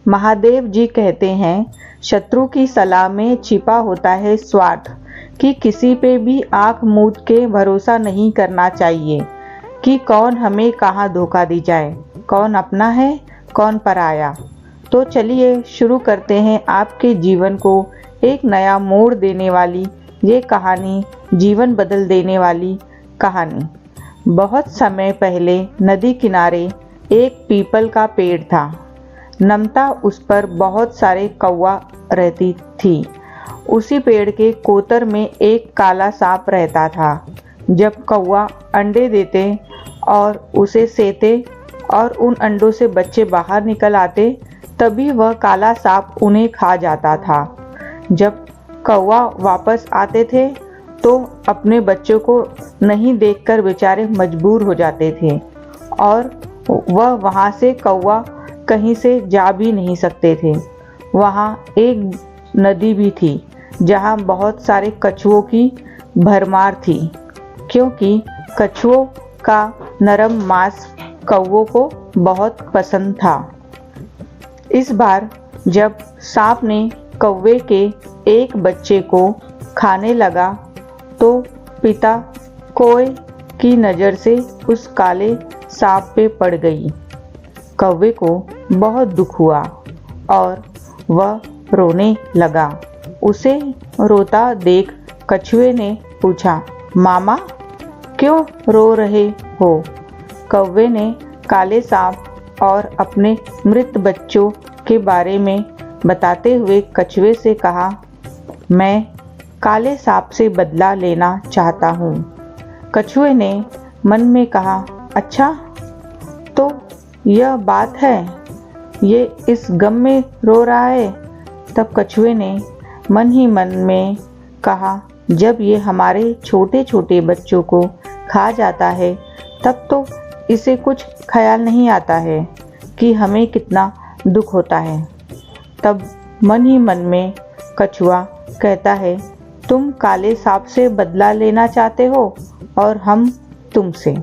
महादेव जी कहते हैं, शत्रु की सलाह में छिपा होता है स्वार्थ, कि किसी पे भी आंख मूंद के भरोसा नहीं करना चाहिए कि कौन हमें कहाँ धोखा दी जाए, कौन अपना है कौन पराया। तो चलिए शुरू करते हैं आपके जीवन को एक नया मोड़ देने वाली ये कहानी, जीवन बदल देने वाली कहानी। बहुत समय पहले नदी किनारे एक पीपल का पेड़ था। नमता उस पर बहुत सारे कौवा रहती थी। उसी पेड़ के कोतर में एक काला सांप रहता था। जब कौवा अंडे देते और उसे सेते और उन अंडों से बच्चे बाहर निकल आते, तभी वह काला सांप उन्हें खा जाता था। जब कौवा वापस आते थे तो अपने बच्चों को नहीं देखकर बेचारे मजबूर हो जाते थे और वह वहाँ से कौवा कहीं से जा भी नहीं सकते थे। वहाँ एक नदी भी थी जहाँ बहुत सारे कछुओं की भरमार थी, क्योंकि कछुओं का नरम मांस कौवों को बहुत पसंद था। इस बार जब सांप ने कौवे के एक बच्चे को खाने लगा तो पिता कोय की नज़र से उस काले सांप पे पड़ गई। कौवे को बहुत दुख हुआ और वह रोने लगा। उसे रोता देख कछुए ने पूछा, मामा क्यों रो रहे हो? कौवे ने काले सांप और अपने मृत बच्चों के बारे में बताते हुए कछुए से कहा, मैं काले सांप से बदला लेना चाहता हूँ। कछुए ने मन में कहा, अच्छा तो यह बात है, ये इस गम में रो रहा है। तब कछुए ने मन ही मन में कहा, जब ये हमारे छोटे छोटे बच्चों को खा जाता है तब तो इसे कुछ ख्याल नहीं आता है कि हमें कितना दुख होता है। तब मन ही मन में कछुआ कहता है, तुम काले सांप से बदला लेना चाहते हो और हम तुमसे।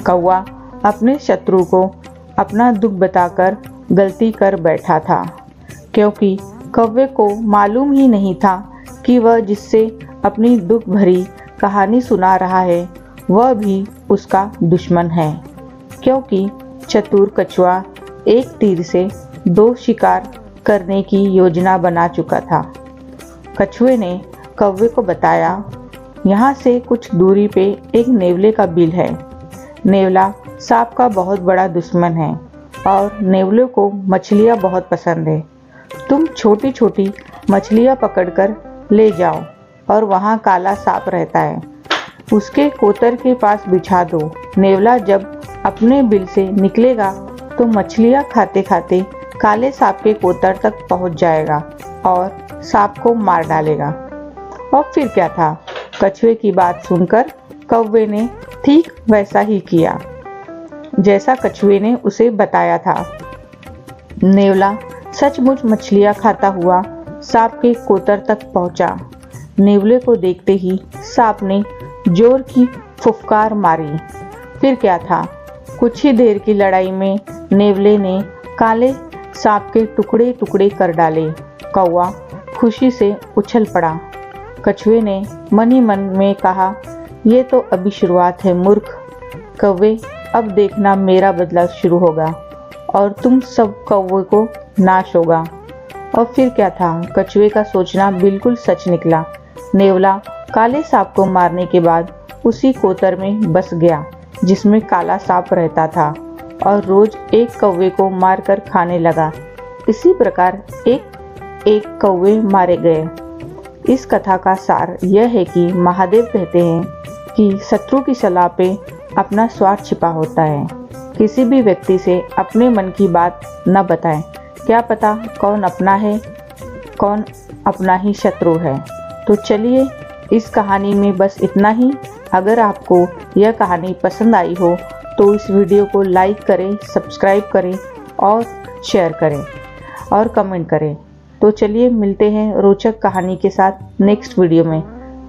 कौवा अपने शत्रु को अपना दुख बताकर गलती कर बैठा था, क्योंकि कौवे को मालूम ही नहीं था कि वह जिससे अपनी दुख भरी कहानी सुना रहा है वह भी उसका दुश्मन है। क्योंकि चतुर कछुआ एक तीर से दो शिकार करने की योजना बना चुका था। कछुए ने कौवे को बताया, यहाँ से कुछ दूरी पे एक नेवले का बिल है। नेवला सांप का बहुत बड़ा दुश्मन है और नेवले को मछलियाँ बहुत पसंद है। तुम छोटी छोटी मछलियाँ पकड़कर ले जाओ और वहाँ काला सांप रहता है, उसके कोतर के पास बिछा दो। नेवला जब अपने बिल से निकलेगा तो मछलियाँ खाते खाते काले सांप के कोतर तक पहुँच जाएगा और सांप को मार डालेगा। और फिर क्या था, कछुए की बात सुनकर कौवे ने ठीक वैसा ही किया जैसा कछुए ने उसे बताया था। नेवला सचमुच मछलियाँ खाता हुआ सांप के कोतर तक पहुंचा। नेवले को देखते ही सांप ने जोर की फुफकार मारी। फिर क्या था, कुछ ही देर की लड़ाई में नेवले ने काले सांप के टुकड़े टुकड़े कर डाले। कौवा खुशी से उछल पड़ा। कछुए ने मन ही मन में कहा, ये तो अभी शुरुआत है मूर्ख। कौवे, अब देखना मेरा बदला शुरू होगा और तुम सब कौवे को नाश होगा। और फिर क्या था, कछुए का सोचना बिल्कुल सच निकला। नेवला काले सांप को मारने के बाद उसी कोतर में बस गया जिसमें काला सांप रहता था और रोज एक कौवे को मारकर खाने लगा। इसी प्रकार एक कौवे मारे गए। इस कथा का सार यह है कि महादेव कहते हैं कि शत्रु की सलाह पे अपना स्वार्थ छिपा होता है। किसी भी व्यक्ति से अपने मन की बात न बताएं, क्या पता कौन अपना है कौन अपना ही शत्रु है। तो चलिए इस कहानी में बस इतना ही। अगर आपको यह कहानी पसंद आई हो तो इस वीडियो को लाइक करें, सब्सक्राइब करें और शेयर करें और कमेंट करें। तो चलिए मिलते हैं रोचक कहानी के साथ नेक्स्ट वीडियो में।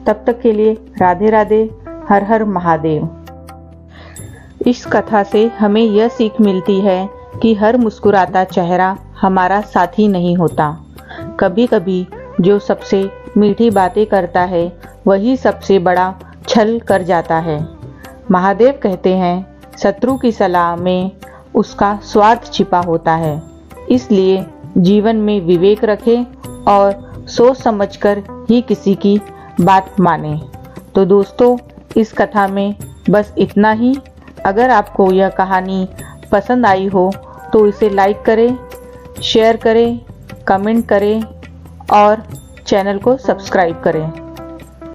तब तक के लिए राधे राधे, हर हर महादेव। इस कथा से हमें यह सीख मिलती है कि हर मुस्कुराता चेहरा हमारा साथी नहीं होता। कभी कभी जो सबसे मीठी बातें करता है वही सबसे बड़ा छल कर जाता है। महादेव कहते हैं, शत्रु की सलाह में उसका स्वार्थ छिपा होता है। इसलिए जीवन में विवेक रखें और सोच समझकर ही किसी की बात मानें। तो दोस्तों, इस कथा में बस इतना ही। अगर आपको यह कहानी पसंद आई हो तो इसे लाइक करें, शेयर करें, कमेंट करें और चैनल को सब्सक्राइब करें।